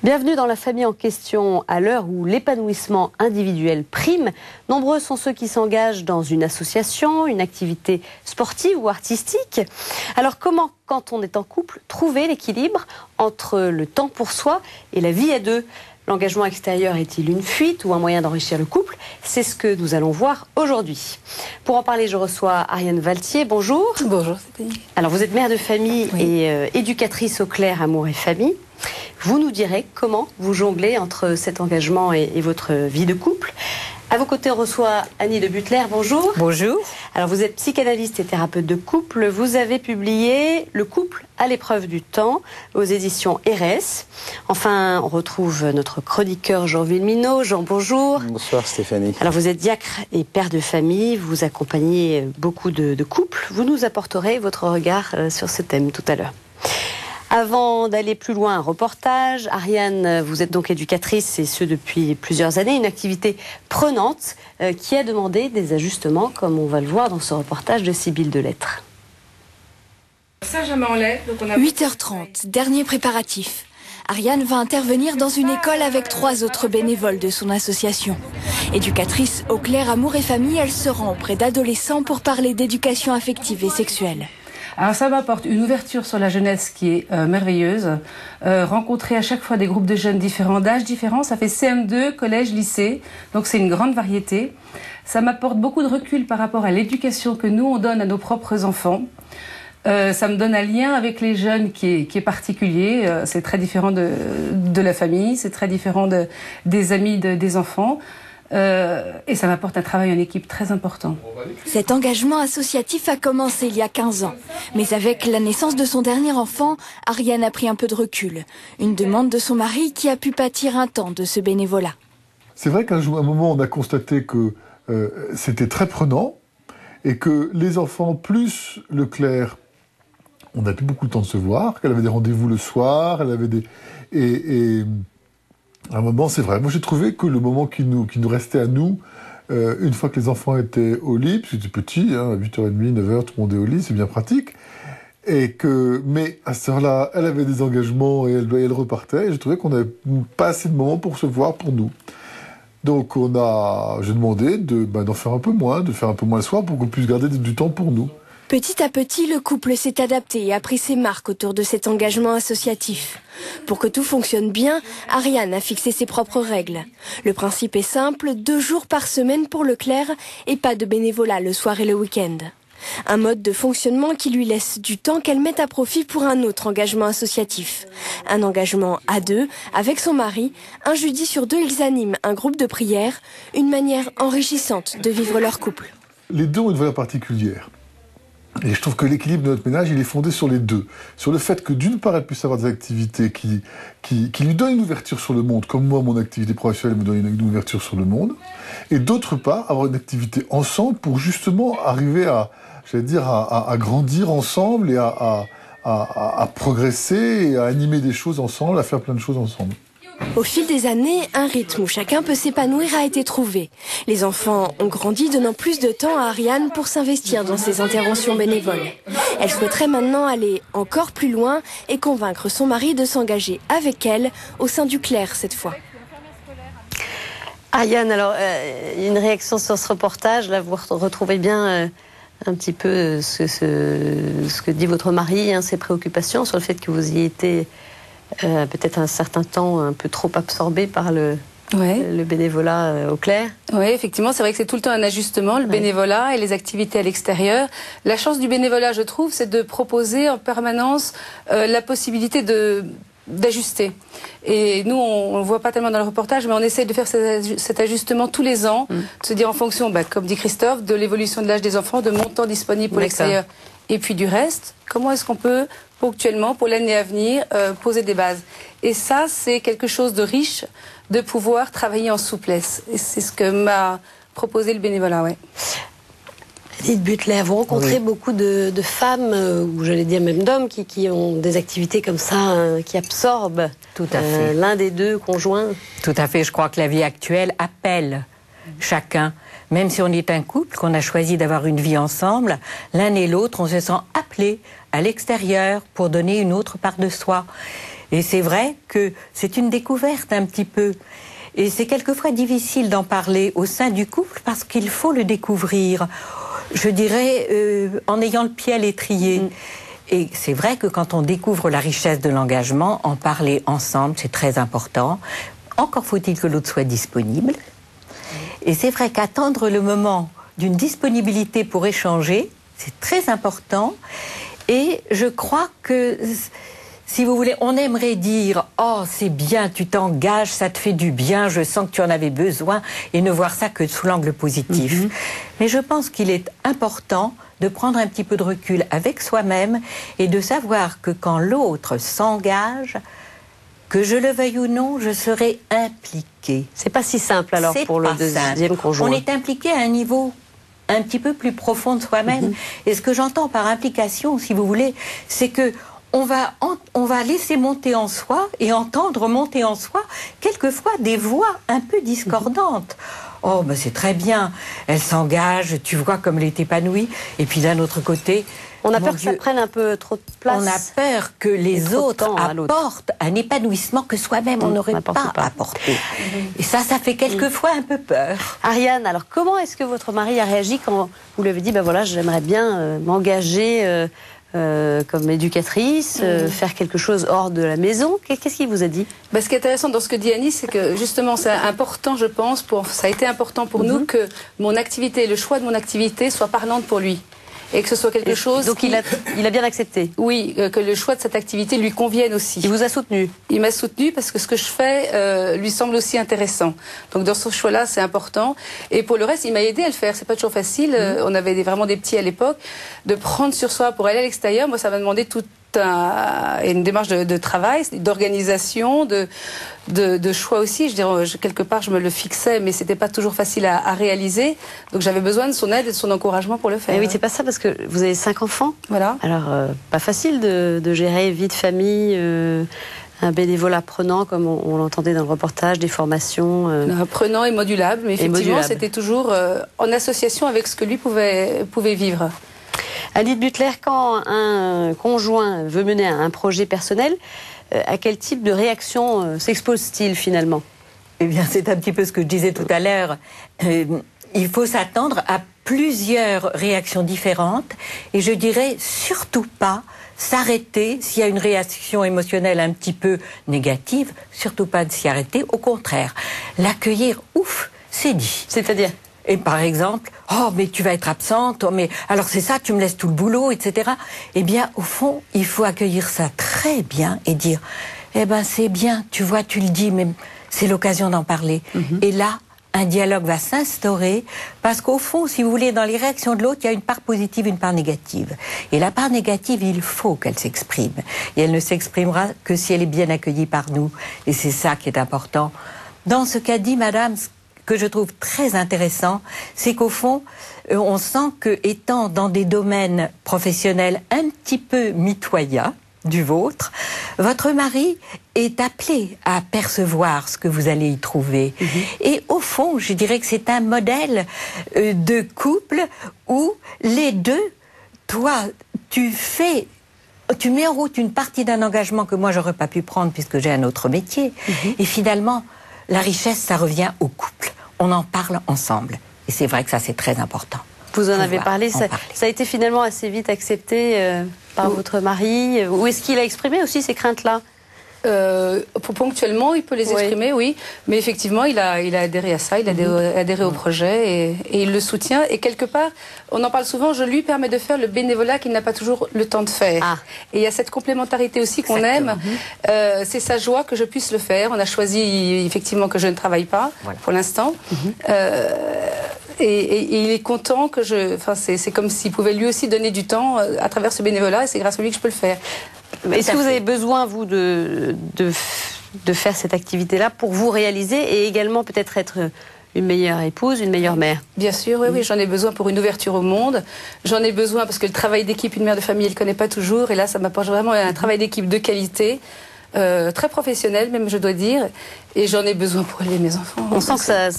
Bienvenue dans la famille en question. À l'heure où l'épanouissement individuel prime, nombreux sont ceux qui s'engagent dans une association, une activité sportive ou artistique. Alors comment, quand on est en couple, trouver l'équilibre entre le temps pour soi et la vie à deux ? L'engagement extérieur est-il une fuite ou un moyen d'enrichir le couple? C'est ce que nous allons voir aujourd'hui. Pour en parler, je reçois Ariane Valtier. Bonjour. Bonjour, Stéphanie. Alors, vous êtes mère de famille et éducatrice au Clair Amour et Famille. Vous nous direz comment vous jonglez entre cet engagement et votre vie de couple. À vos côtés, on reçoit Annie de Butler. Bonjour. Bonjour. Alors, vous êtes psychanalyste et thérapeute de couple. Vous avez publié Le couple à l'épreuve du temps aux éditions RS. Enfin, on retrouve notre chroniqueur Jean Villeminot. Jean, bonjour. Bonsoir Stéphanie. Alors, vous êtes diacre et père de famille. Vous accompagnez beaucoup de couples. Vous nous apporterez votre regard sur ce thème tout à l'heure. Avant d'aller plus loin, un reportage. Ariane, vous êtes donc éducatrice et ce depuis plusieurs années, une activité prenante qui a demandé des ajustements, comme on va le voir dans ce reportage de Sybille Delettre. 8h30, dernier préparatif. Ariane va intervenir dans une école avec 3 autres bénévoles de son association. Éducatrice au Clair Amour et Famille, elle se rend auprès d'adolescents pour parler d'éducation affective et sexuelle. Alors ça m'apporte une ouverture sur la jeunesse qui est merveilleuse. Rencontrer à chaque fois des groupes de jeunes différents, d'âges différents, ça fait CM2, collège, lycée, donc c'est une grande variété. Ça m'apporte beaucoup de recul par rapport à l'éducation que nous on donne à nos propres enfants. Ça me donne un lien avec les jeunes qui est particulier. C'est très différent de la famille, c'est très différent des amis des enfants. Et ça m'apporte un travail en équipe très important. Cet engagement associatif a commencé il y a 15 ans. Mais avec la naissance de son dernier enfant, Ariane a pris un peu de recul. Une demande de son mari qui a pu pâtir un temps de ce bénévolat. C'est vrai qu'à un moment, on a constaté que c'était très prenant et que les enfants plus le Clair, on n'a plus beaucoup de temps de se voir, qu'elle avait des rendez-vous le soir, elle avait des... À un moment, c'est vrai. Moi, j'ai trouvé que le moment qui nous restait à nous, une fois que les enfants étaient au lit, parce que c'était petit, hein, à 8h30, 9h, tout le monde est au lit, c'est bien pratique. Mais à cette heure-là, elle avait des engagements et elle repartait. Et j'ai trouvé qu'on n'avait pas assez de moments pour se voir pour nous. Donc, j'ai demandé d'en faire un peu moins, de faire un peu moins le soir pour qu'on puisse garder du temps pour nous. Petit à petit, le couple s'est adapté et a pris ses marques autour de cet engagement associatif. Pour que tout fonctionne bien, Ariane a fixé ses propres règles. Le principe est simple, 2 jours par semaine pour le Clair et pas de bénévolat le soir et le week-end. Un mode de fonctionnement qui lui laisse du temps qu'elle met à profit pour un autre engagement associatif. Un engagement à 2, avec son mari. Un jeudi sur 2, ils animent un groupe de prière, une manière enrichissante de vivre leur couple. Les deux ont une valeur particulière. Et je trouve que l'équilibre de notre ménage, il est fondé sur les deux. Sur le fait que d'une part, elle puisse avoir des activités qui lui donnent une ouverture sur le monde, comme moi, mon activité professionnelle me donne une ouverture sur le monde. Et d'autre part, avoir une activité ensemble pour justement arriver à grandir ensemble et à progresser et à animer des choses ensemble, à faire plein de choses ensemble. Au fil des années, un rythme où chacun peut s'épanouir a été trouvé. Les enfants ont grandi, donnant plus de temps à Ariane pour s'investir dans ses interventions bénévoles. Elle souhaiterait maintenant aller encore plus loin et convaincre son mari de s'engager avec elle au sein du Clair cette fois. Ariane, alors, une réaction sur ce reportage. Là, vous retrouvez bien un petit peu ce que dit votre mari, ses préoccupations sur le fait que vous y été... peut-être un certain temps un peu trop absorbé par le bénévolat au Clair. Oui, effectivement, c'est vrai que c'est tout le temps un ajustement, le bénévolat et les activités à l'extérieur. La chance du bénévolat, je trouve, c'est de proposer en permanence la possibilité d'ajuster. Et nous, on ne le voit pas tellement dans le reportage, mais on essaie de faire cet ajustement tous les ans, de se dire en fonction, comme dit Christophe, de l'évolution de l'âge des enfants, de mon temps disponible pour l'extérieur et puis du reste, comment est-ce qu'on peut ponctuellement, pour l'année à venir, poser des bases. Et ça, c'est quelque chose de riche de pouvoir travailler en souplesse. Et c'est ce que m'a proposé le bénévolat, ouais. Dites Butler, vous rencontrez beaucoup de femmes, ou j'allais dire même d'hommes, qui ont des activités comme ça, qui absorbent l'un des deux conjoints. Tout à fait, je crois que la vie actuelle appelle chacun. Même si on est un couple, qu'on a choisi d'avoir une vie ensemble, l'un et l'autre, on se sent appelé à l'extérieur pour donner une autre part de soi. Et c'est vrai que c'est une découverte un petit peu. Et c'est quelquefois difficile d'en parler au sein du couple parce qu'il faut le découvrir, je dirais, en ayant le pied à l'étrier. Et c'est vrai que quand on découvre la richesse de l'engagement, en parler ensemble, c'est très important. Encore faut-il que l'autre soit disponible. Et c'est vrai qu'attendre le moment d'une disponibilité pour échanger, c'est très important. Et je crois que, si vous voulez, on aimerait dire « Oh, c'est bien, tu t'engages, ça te fait du bien, je sens que tu en avais besoin » et ne voir ça que sous l'angle positif. Mais je pense qu'il est important de prendre un petit peu de recul avec soi-même et de savoir que quand l'autre s'engage, que je le veuille ou non, je serai impliquée. C'est pas si simple alors pour le deuxième conjoint. On est impliqué à un niveau un petit peu plus profond de soi-même. Et ce que j'entends par implication, si vous voulez, c'est que on va laisser monter en soi et entendre monter en soi quelquefois des voix un peu discordantes. Oh, ben c'est très bien, elle s'engage, tu vois comme elle est épanouie. Et puis d'un autre côté, on a peur que ça prenne un peu trop de place. On a peur que les autres apportent un épanouissement que soi-même on n'aurait pas apporté. Et ça fait quelquefois un peu peur. Ariane, alors comment est-ce que votre mari a réagi quand vous lui avez dit, ben voilà, j'aimerais bien m'engager comme éducatrice, faire quelque chose hors de la maison? Qu'est-ce qu'il vous a dit? Ce qui est intéressant dans ce que dit Annie, c'est que justement c'est important, je pense, ça a été important pour nous que mon activité, le choix de mon activité soit parlante pour lui. Et que ce soit quelque chose... Donc il a bien accepté? Oui, que le choix de cette activité lui convienne aussi. Il vous a soutenu? Il m'a soutenu parce que ce que je fais lui semble aussi intéressant. Donc dans ce choix-là, c'est important. Et pour le reste, il m'a aidé à le faire. C'est pas toujours facile. On avait vraiment des petits à l'époque. De prendre sur soi pour aller à l'extérieur, moi ça m'a demandé une démarche de travail, d'organisation, de choix aussi. Je dirais, quelque part, je me le fixais, mais c'était pas toujours facile à réaliser. Donc j'avais besoin de son aide et de son encouragement pour le faire. Et oui, c'est pas ça parce que vous avez 5 enfants. Voilà. Alors, pas facile de gérer vie de famille, un bénévolat prenant, comme on l'entendait dans le reportage, des formations. Prenant et modulable, mais effectivement, c'était toujours en association avec ce que lui pouvait vivre. Annie de Butler, quand un conjoint veut mener un projet personnel, à quel type de réaction s'expose-t-il finalement? Eh bien, c'est un petit peu ce que je disais tout à l'heure. Il faut s'attendre à plusieurs réactions différentes et je dirais surtout pas s'arrêter s'il y a une réaction émotionnelle un petit peu négative, surtout pas de s'y arrêter, au contraire. L'accueillir, ouf, c'est dit. C'est-à-dire? Et par exemple, oh mais tu vas être absente, oh, mais alors c'est ça, tu me laisses tout le boulot, etc. Eh bien, au fond, il faut accueillir ça très bien et dire, eh ben c'est bien, tu vois, tu le dis, mais c'est l'occasion d'en parler. Et là, un dialogue va s'instaurer parce qu'au fond, si vous voulez, dans les réactions de l'autre, il y a une part positive, une part négative. Et la part négative, il faut qu'elle s'exprime. Et elle ne s'exprimera que si elle est bien accueillie par nous. Et c'est ça qui est important. Dans ce qu'a dit Madame, que je trouve très intéressant, c'est qu'au fond, on sent que, étant dans des domaines professionnels un petit peu mitoyens du vôtre, votre mari est appelé à percevoir ce que vous allez y trouver. Et au fond, je dirais que c'est un modèle de couple où les deux, toi, tu mets en route une partie d'un engagement que moi, j'aurais pas pu prendre puisque j'ai un autre métier. Et finalement, la richesse, ça revient au couple. On en parle ensemble. Et c'est vrai que ça, c'est très important. Vous en avez parlé, ça a été finalement assez vite accepté par votre mari. Ou est-ce qu'il a exprimé aussi ces craintes-là? Ponctuellement, il peut les exprimer, oui. Mais effectivement, il a adhéré à ça, il a adhéré au projet et il le soutient. Et quelque part, on en parle souvent, je lui permets de faire le bénévolat qu'il n'a pas toujours le temps de faire. Et il y a cette complémentarité aussi qu'on aime. C'est sa joie que je puisse le faire. On a choisi effectivement que je ne travaille pas pour l'instant. Et il est content que c'est comme s'il pouvait lui aussi donner du temps à travers ce bénévolat et c'est grâce à lui que je peux le faire. Est-ce que vous avez besoin, vous, de faire cette activité-là pour vous réaliser et également peut-être être une meilleure épouse, une meilleure mère? Bien sûr, oui, j'en ai besoin pour une ouverture au monde. J'en ai besoin parce que le travail d'équipe, une mère de famille, elle ne connaît pas toujours. Et là, ça m'apporte vraiment un travail d'équipe de qualité. très professionnel même, je dois dire, et j'en ai besoin pour élever mes enfants. On sent que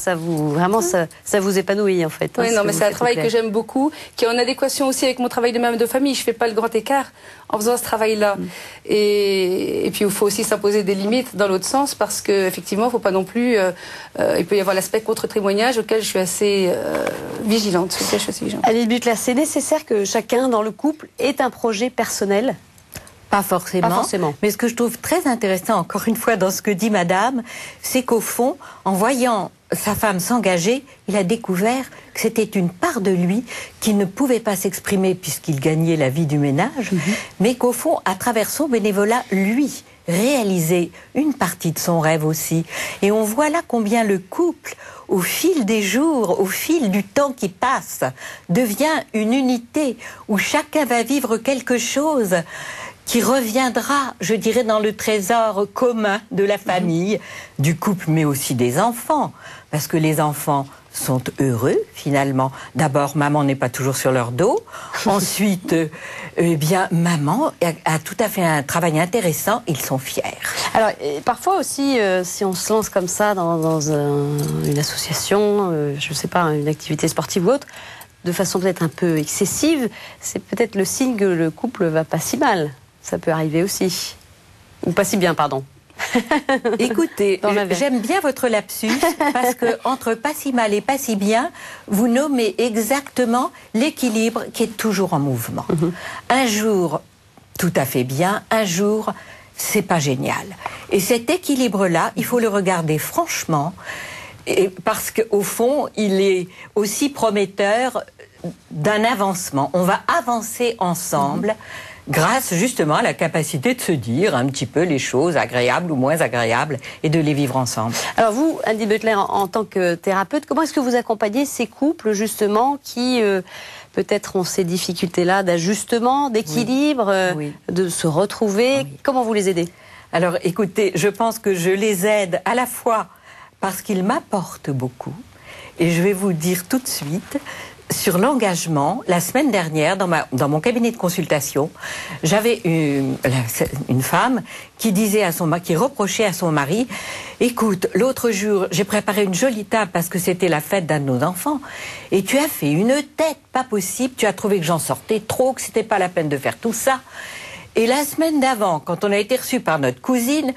ça vous épanouit en fait. Oui, hein, non, mais c'est un travail que j'aime beaucoup, qui est en adéquation aussi avec mon travail de mère de famille. Je fais pas le grand écart en faisant ce travail-là. Et puis il faut aussi s'imposer des limites dans l'autre sens, parce que effectivement, il faut pas non plus. Il peut y avoir l'aspect contre-témoignage auquel je suis assez vigilante. Annie Butler, c'est nécessaire que chacun dans le couple ait un projet personnel? Pas forcément. Mais ce que je trouve très intéressant, encore une fois, dans ce que dit madame, c'est qu'au fond, en voyant sa femme s'engager, il a découvert que c'était une part de lui qui ne pouvait pas s'exprimer puisqu'il gagnait la vie du ménage, mais qu'au fond, à travers son bénévolat, lui, réalisait une partie de son rêve aussi. Et on voit là combien le couple, au fil des jours, au fil du temps qui passe, devient une unité où chacun va vivre quelque chose qui reviendra, je dirais, dans le trésor commun de la famille, du couple, mais aussi des enfants. Parce que les enfants sont heureux, finalement. D'abord, maman n'est pas toujours sur leur dos. Ensuite, eh bien, maman a tout à fait un travail intéressant. Ils sont fiers. Alors, parfois aussi, si on se lance comme ça dans une association, je ne sais pas, une activité sportive ou autre, de façon peut-être un peu excessive, c'est peut-être le signe que le couple va pas si mal. Ça peut arriver aussi. Ou pas si bien, pardon. Écoutez, j'aime bien votre lapsus, parce que entre pas si mal et pas si bien, vous nommez exactement l'équilibre qui est toujours en mouvement. Un jour, tout à fait bien, un jour, c'est pas génial. Et cet équilibre-là, il faut le regarder franchement, parce qu'au fond, il est aussi prometteur d'un avancement. On va avancer ensemble, grâce justement à la capacité de se dire un petit peu les choses agréables ou moins agréables et de les vivre ensemble. Alors vous, Annie Butler, en tant que thérapeute, comment est-ce que vous accompagnez ces couples justement qui peut-être ont ces difficultés-là d'ajustement, d'équilibre, de se retrouver? Comment vous les aidez? Alors écoutez, je pense que je les aide à la fois parce qu'ils m'apportent beaucoup, et je vais vous dire tout de suite, sur l'engagement, la semaine dernière, dans mon cabinet de consultation, j'avais une femme qui disait qui reprochait à son mari, écoute, l'autre jour, j'ai préparé une jolie table parce que c'était la fête d'un de nos enfants, et tu as fait une tête pas possible, tu as trouvé que j'en sortais trop, que c'était pas la peine de faire tout ça. Et la semaine d'avant, quand on a été reçu par notre cousine,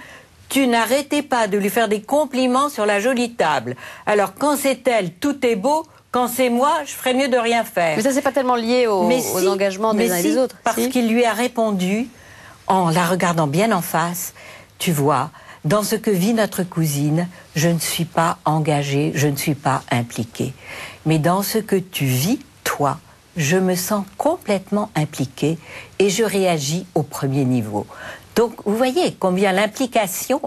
tu n'arrêtais pas de lui faire des compliments sur la jolie table. Alors quand c'est elle, tout est beau. Quand c'est moi, je ferais mieux de rien faire. Mais ça, c'est pas tellement lié aux engagements des uns et des autres. Parce qu'il lui a répondu, en la regardant bien en face, tu vois, dans ce que vit notre cousine, je ne suis pas engagée, je ne suis pas impliquée. Mais dans ce que tu vis, toi, je me sens complètement impliquée et je réagis au premier niveau. Donc, vous voyez combien l'implication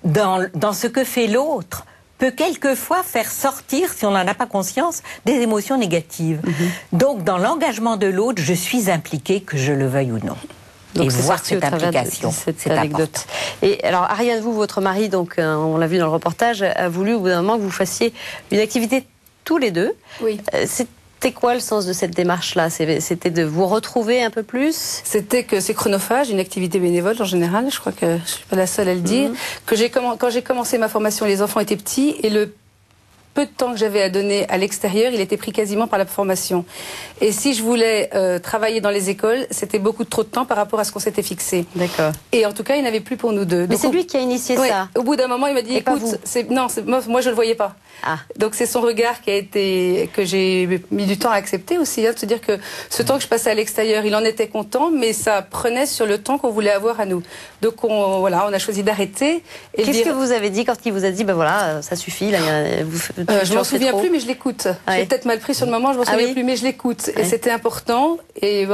dans ce que fait l'autre peut quelquefois faire sortir, si on n'en a pas conscience, des émotions négatives. Donc, dans l'engagement de l'autre, je suis impliquée, que je le veuille ou non. Donc, et voir cette implication, c'est anecdote. Et alors, Ariane, vous, votre mari, donc, on l'a vu dans le reportage, a voulu au bout d'un moment que vous fassiez une activité tous les deux. Oui. C'était quoi le sens de cette démarche-là? C'était de vous retrouver un peu plus? C'était que c'est chronophage, une activité bénévole en général, je crois que je suis pas la seule à le dire. Que quand j'ai commencé ma formation, les enfants étaient petits et le peu de temps que j'avais à donner à l'extérieur, il était pris quasiment par la formation. Et si je voulais travailler dans les écoles, c'était beaucoup trop de temps par rapport à ce qu'on s'était fixé. D'accord. Et en tout cas, il n'avait plus pour nous deux. Mais c'est lui qui a initié ça. Au bout d'un moment, il m'a dit, écoute, moi je le voyais pas. Ah. Donc c'est son regard que j'ai mis du temps à accepter aussi, de se dire que ce temps que je passais à l'extérieur, il en était content, mais ça prenait sur le temps qu'on voulait avoir à nous. Donc on a choisi d'arrêter. Qu'est-ce que vous avez dit quand il vous a dit, ben voilà, ça suffit, là, je m'en souviens plus, mais je l'écoute. J'ai peut-être mal pris sur le moment, je m'en souviens plus, mais je l'écoute. Et c'était important, et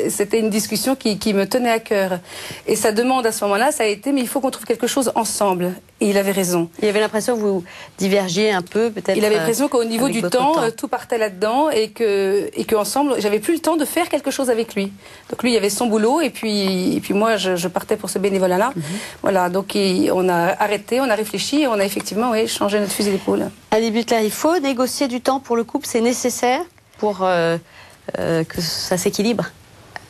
c'était une discussion qui me tenait à cœur. Et sa demande à ce moment-là, ça a été, mais il faut qu'on trouve quelque chose ensemble. Et il avait raison. Il avait l'impression que vous divergiez un peu, peut-être. Il avait l'impression qu'au niveau du temps, tout partait là-dedans, et que ensemble, j'avais plus le temps de faire quelque chose avec lui. Donc lui, il avait son boulot, et puis moi, je partais pour ce bénévolat-là. Voilà, donc on a arrêté, on a réfléchi, et on a effectivement changé notre fusil d'épaule. Annie Butler, il faut négocier du temps pour le couple, c'est nécessaire pour que ça s'équilibre?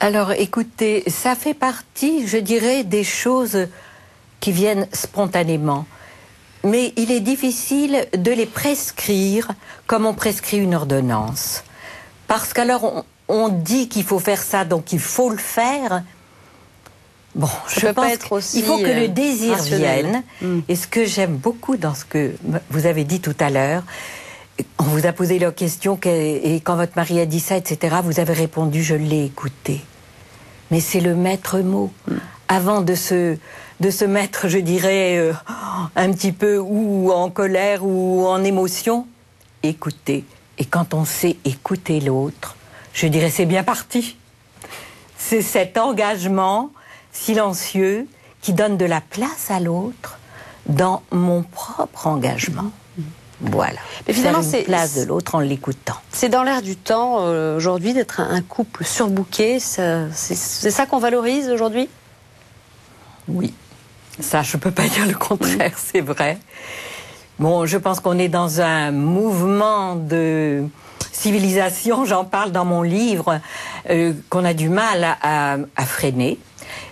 Alors écoutez, ça fait partie, je dirais, des choses qui viennent spontanément. Mais il est difficile de les prescrire comme on prescrit une ordonnance. Parce qu'alors, on dit qu'il faut faire ça, donc il faut le faire. Bon, je pense qu'il faut que le désir vienne. Et ce que j'aime beaucoup dans ce que vous avez dit tout à l'heure, on vous a posé la question, et quand votre mari a dit ça, etc., vous avez répondu, je l'ai écouté. Mais c'est le maître mot. Avant de se mettre, je dirais, un petit peu ou en colère ou en émotion, écouter. Et quand on sait écouter l'autre, je dirais, c'est bien parti. C'est cet engagement silencieux qui donne de la place à l'autre dans mon propre engagement. Voilà. Mais finalement, c'est place de l'autre en l'écoutant. C'est dans l'air du temps aujourd'hui d'être un couple surbooké. C'est ça qu'on valorise aujourd'hui? Oui. Ça, je peux pas dire le contraire, c'est vrai. Bon, je pense qu'on est dans un mouvement de civilisation, j'en parle dans mon livre, qu'on a du mal à freiner.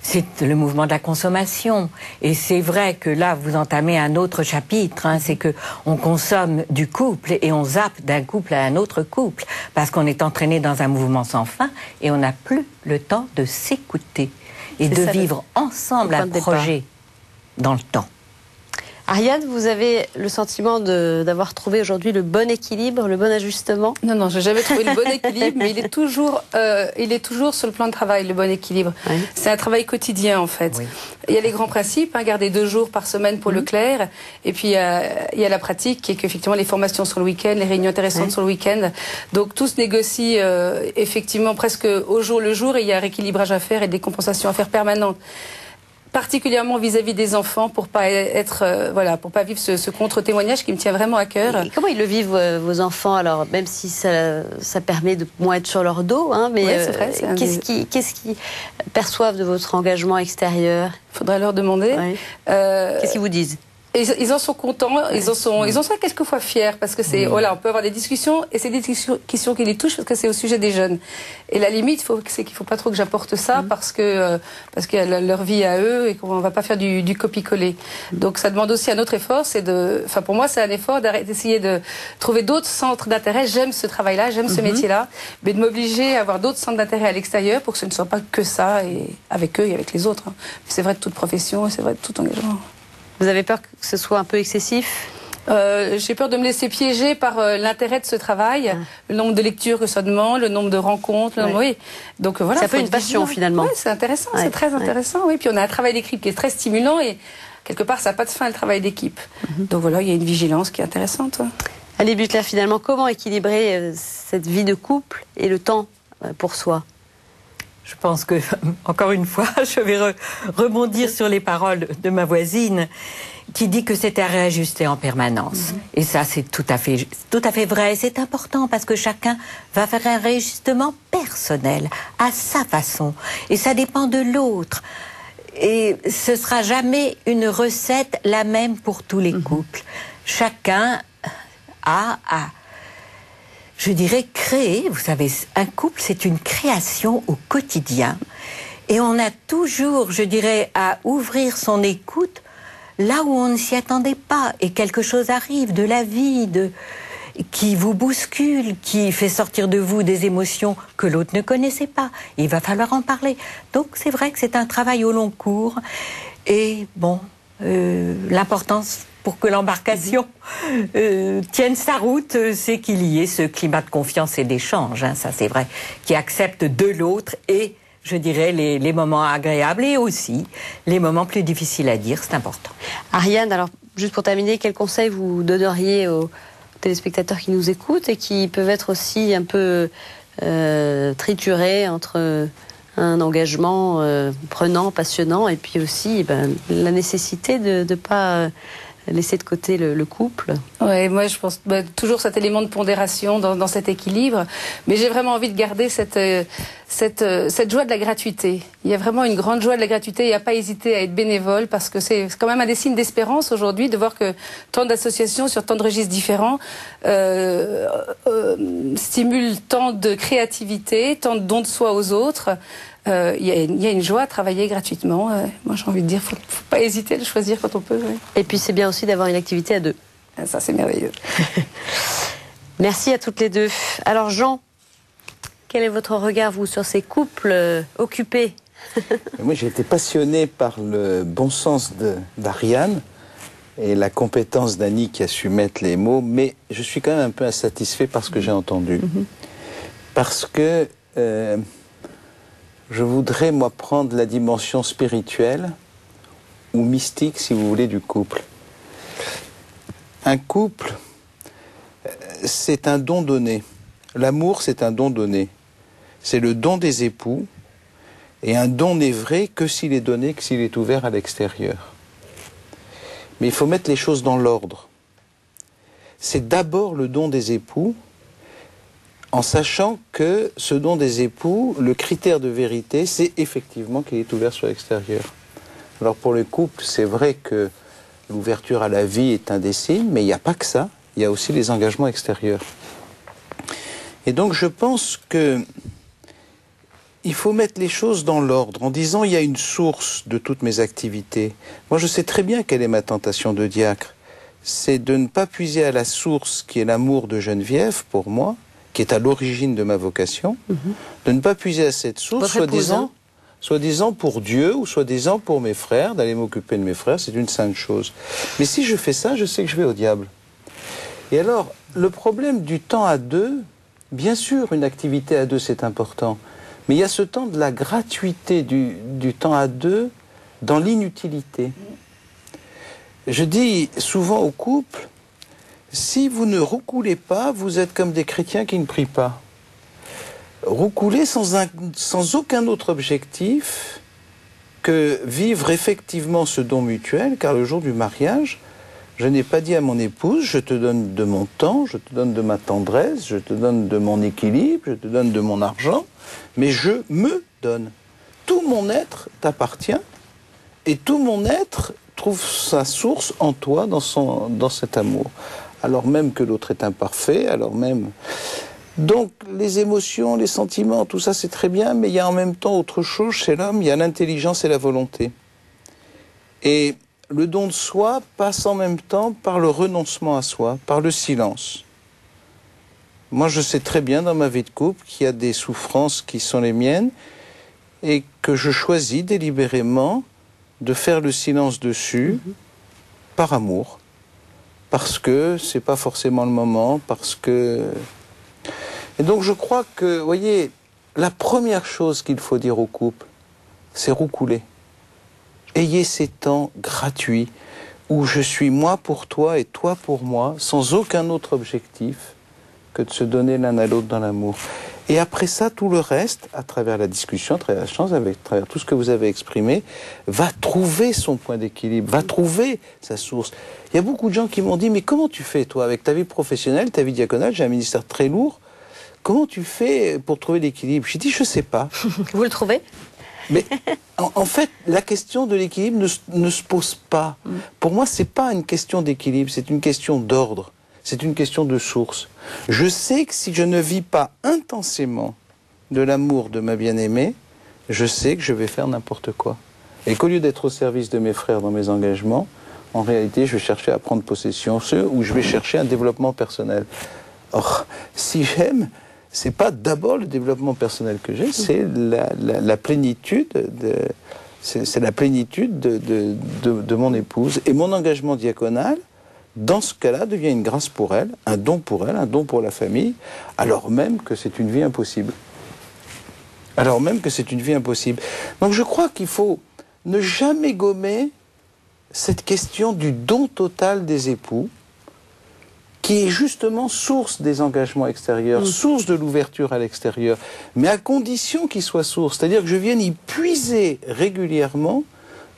C'est le mouvement de la consommation. Et c'est vrai que là, vous entamez un autre chapitre, hein, c'est que on consomme du couple et on zappe d'un couple à un autre couple, parce qu'on est entraîné dans un mouvement sans fin et on n'a plus le temps de s'écouter et de vivre ensemble un projet dans le temps. Ariane, vous avez le sentiment d'avoir trouvé aujourd'hui le bon équilibre, le bon ajustement? Non, non, je n'ai jamais trouvé le bon équilibre, mais il est toujours sur le plan de travail, le bon équilibre. Oui. C'est un travail quotidien, en fait. Oui. Il y a les grands principes, hein, garder 2 jours par semaine pour le clair, et puis il y a la pratique, qui est qu'effectivement les formations sur le week-end, les réunions intéressantes sur le week-end. Donc tout se négocie effectivement presque au jour le jour, et il y a un rééquilibrage à faire et des compensations à faire permanentes. Particulièrement vis-à-vis des enfants, pour pas pour pas vivre ce contre-témoignage qui me tient vraiment à cœur. Et comment ils le vivent, vos enfants, alors, même si ça permet de moins être sur leur dos, hein, mais qu'est-ce qu'ils perçoivent de votre engagement extérieur? Il faudrait leur demander. Oui. Qu'est-ce qu'ils vous disent? Ils en sont contents, ils en sont quelquefois fiers, parce que c'est, voilà, on peut avoir des discussions, et c'est des discussions qui les touchent, parce que c'est au sujet des jeunes. Et la limite, c'est qu'il ne faut pas trop que j'apporte ça, parce qu'il y a leur vie à eux, et qu'on ne va pas faire du copier-coller. Donc ça demande aussi un autre effort, pour moi, c'est un effort d'essayer de trouver d'autres centres d'intérêt. J'aime ce travail-là, j'aime ce métier-là, mais de m'obliger à avoir d'autres centres d'intérêt à l'extérieur, pour que ce ne soit pas que ça, et avec eux et avec les autres. Hein. C'est vrai de toute profession, c'est vrai de tout engagement. Vous avez peur que ce soit un peu excessif? J'ai peur de me laisser piéger par l'intérêt de ce travail, le nombre de lectures que ça demande, le nombre de rencontres. Oui. Donc voilà. C'est un peu une passion finalement. Oui, c'est intéressant, c'est très intéressant. Oui, puis on a un travail d'équipe qui est très stimulant et quelque part ça n'a pas de fin le travail d'équipe. Donc voilà, il y a une vigilance qui est intéressante. Annie Butler, finalement, comment équilibrer cette vie de couple et le temps pour soi? Je pense que, encore une fois, je vais rebondir sur les paroles de ma voisine qui dit que c'est à réajuster en permanence. Et ça, c'est tout à fait vrai. C'est important parce que chacun va faire un réajustement personnel, à sa façon. Et ça dépend de l'autre. Et ce sera jamais une recette la même pour tous les couples. Chacun a je dirais, créer. Vous savez, un couple, c'est une création au quotidien. Et on a toujours, je dirais, à ouvrir son écoute là où on ne s'y attendait pas. Et quelque chose arrive de la vie, qui vous bouscule, qui fait sortir de vous des émotions que l'autre ne connaissait pas. Il va falloir en parler. Donc c'est vrai que c'est un travail au long cours. Et bon, l'importance pour que l'embarcation tienne sa route, c'est qu'il y ait ce climat de confiance et d'échange, hein, ça c'est vrai, qui accepte de l'autre et, je dirais, les moments agréables et aussi les moments plus difficiles à dire, c'est important. Ariane, alors, juste pour terminer, quel conseil vous donneriez aux téléspectateurs qui nous écoutent et qui peuvent être aussi un peu triturés entre un engagement prenant, passionnant, et puis aussi la nécessité de ne pas laisser de côté le couple? Oui, moi je pense toujours cet élément de pondération dans cet équilibre, mais j'ai vraiment envie de garder cette joie de la gratuité. Il y a vraiment une grande joie de la gratuité et à pas hésiter à être bénévole, parce que c'est quand même un des signes d'espérance aujourd'hui de voir que tant d'associations sur tant de registres différents stimulent tant de créativité, tant de dons de soi aux autres. il y a une joie à travailler gratuitement. Moi, j'ai envie de dire, faut pas hésiter à le choisir quand on peut. Oui. Et puis, c'est bien aussi d'avoir une activité à deux. Ça, c'est merveilleux. Merci à toutes les deux. Alors, Jean, quel est votre regard, vous, sur ces couples occupés? Moi, j'ai été passionné par le bon sens d'Ariane et la compétence d'Annie qui a su mettre les mots, mais je suis quand même un peu insatisfait par ce que j'ai entendu. Parce que je voudrais, moi, prendre la dimension spirituelle ou mystique, si vous voulez, du couple. Un couple, c'est un don donné. L'amour, c'est un don donné. C'est le don des époux. Et un don n'est vrai que s'il est donné, que s'il est ouvert à l'extérieur. Mais il faut mettre les choses dans l'ordre. C'est d'abord le don des époux, en sachant que ce don des époux, le critère de vérité, c'est effectivement qu'il est ouvert sur l'extérieur. Alors pour le couple, c'est vrai que l'ouverture à la vie est un des signes, mais il n'y a pas que ça, il y a aussi les engagements extérieurs. Et donc je pense que il faut mettre les choses dans l'ordre, en disant il y a une source de toutes mes activités. Moi, je sais très bien quelle est ma tentation de diacre. C'est de ne pas puiser à la source qui est l'amour de Geneviève, pour moi, qui est à l'origine de ma vocation, de ne pas puiser à cette source, soi-disant pour Dieu ou soi-disant pour mes frères, d'aller m'occuper de mes frères, c'est une sainte chose. Mais si je fais ça, je sais que je vais au diable. Et alors, le problème du temps à deux, bien sûr, une activité à deux, c'est important. Mais il y a ce temps de la gratuité du temps à deux dans l'inutilité. Je dis souvent aux couples, si vous ne roucoulez pas, vous êtes comme des chrétiens qui ne prient pas. Roucouler sans aucun autre objectif que vivre effectivement ce don mutuel, car le jour du mariage, je n'ai pas dit à mon épouse, je te donne de mon temps, je te donne de ma tendresse, je te donne de mon équilibre, je te donne de mon argent, mais je me donne. Tout mon être t'appartient et tout mon être trouve sa source en toi, dans cet amour. Alors même que l'autre est imparfait, alors même... Donc les émotions, les sentiments, tout ça c'est très bien, mais il y a en même temps autre chose chez l'homme, il y a l'intelligence et la volonté. Et le don de soi passe en même temps par le renoncement à soi, par le silence. Moi, je sais très bien dans ma vie de couple qu'il y a des souffrances qui sont les miennes et que je choisis délibérément de faire le silence dessus par amour. Parce que c'est pas forcément le moment, parce que... Et donc je crois que, vous voyez, la première chose qu'il faut dire au couple, c'est roucouler. Ayez ces temps gratuits où je suis moi pour toi et toi pour moi, sans aucun autre objectif que de se donner l'un à l'autre dans l'amour. Et après ça, tout le reste, à travers la discussion, à travers la chance, à travers tout ce que vous avez exprimé, va trouver son point d'équilibre, va trouver sa source. Il y a beaucoup de gens qui m'ont dit, mais comment tu fais, toi, avec ta vie professionnelle, ta vie diaconale, j'ai un ministère très lourd, comment tu fais pour trouver l'équilibre? J'ai dit, je sais pas. Vous le trouvez? Mais en fait, la question de l'équilibre ne se pose pas. Pour moi, c'est pas une question d'équilibre, c'est une question d'ordre. C'est une question de source. Je sais que si je ne vis pas intensément de l'amour de ma bien-aimée, je sais que je vais faire n'importe quoi. Et qu'au lieu d'être au service de mes frères dans mes engagements, en réalité, je vais chercher à prendre possession, où je vais chercher un développement personnel. Or, si j'aime, c'est pas d'abord le développement personnel que j'ai, c'est la plénitude c'est la plénitude de mon épouse. Et mon engagement diaconal, dans ce cas-là, devient une grâce pour elle, un don pour la famille, alors même que c'est une vie impossible. Alors même que c'est une vie impossible. Donc je crois qu'il faut ne jamais gommer cette question du don total des époux, qui est justement source des engagements extérieurs, source de l'ouverture à l'extérieur, mais à condition qu'il soit source, c'est-à-dire que je vienne y puiser régulièrement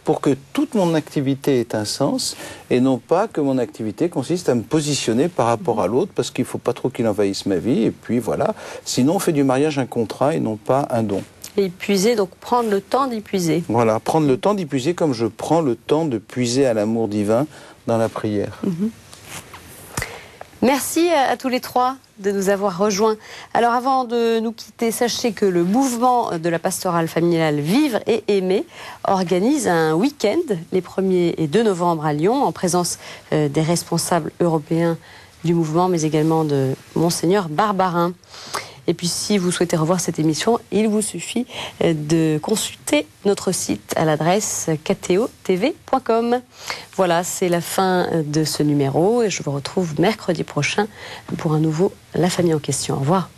pour que toute mon activité ait un sens, et non pas que mon activité consiste à me positionner par rapport à l'autre, parce qu'il ne faut pas trop qu'il envahisse ma vie, et puis voilà. Sinon, on fait du mariage un contrat et non pas un don. Et puiser, donc prendre le temps d'y puiser. Voilà, prendre le temps d'y puiser comme je prends le temps de puiser à l'amour divin dans la prière. Merci à tous les trois de nous avoir rejoints. Alors avant de nous quitter, sachez que le mouvement de la pastorale familiale Vivre et Aimer organise un week-end les 1er et 2 novembre à Lyon en présence des responsables européens du mouvement mais également de Monseigneur Barbarin. Et puis si vous souhaitez revoir cette émission, il vous suffit de consulter notre site à l'adresse ktotv.com. Voilà, c'est la fin de ce numéro et je vous retrouve mercredi prochain pour un nouveau La Famille en question. Au revoir.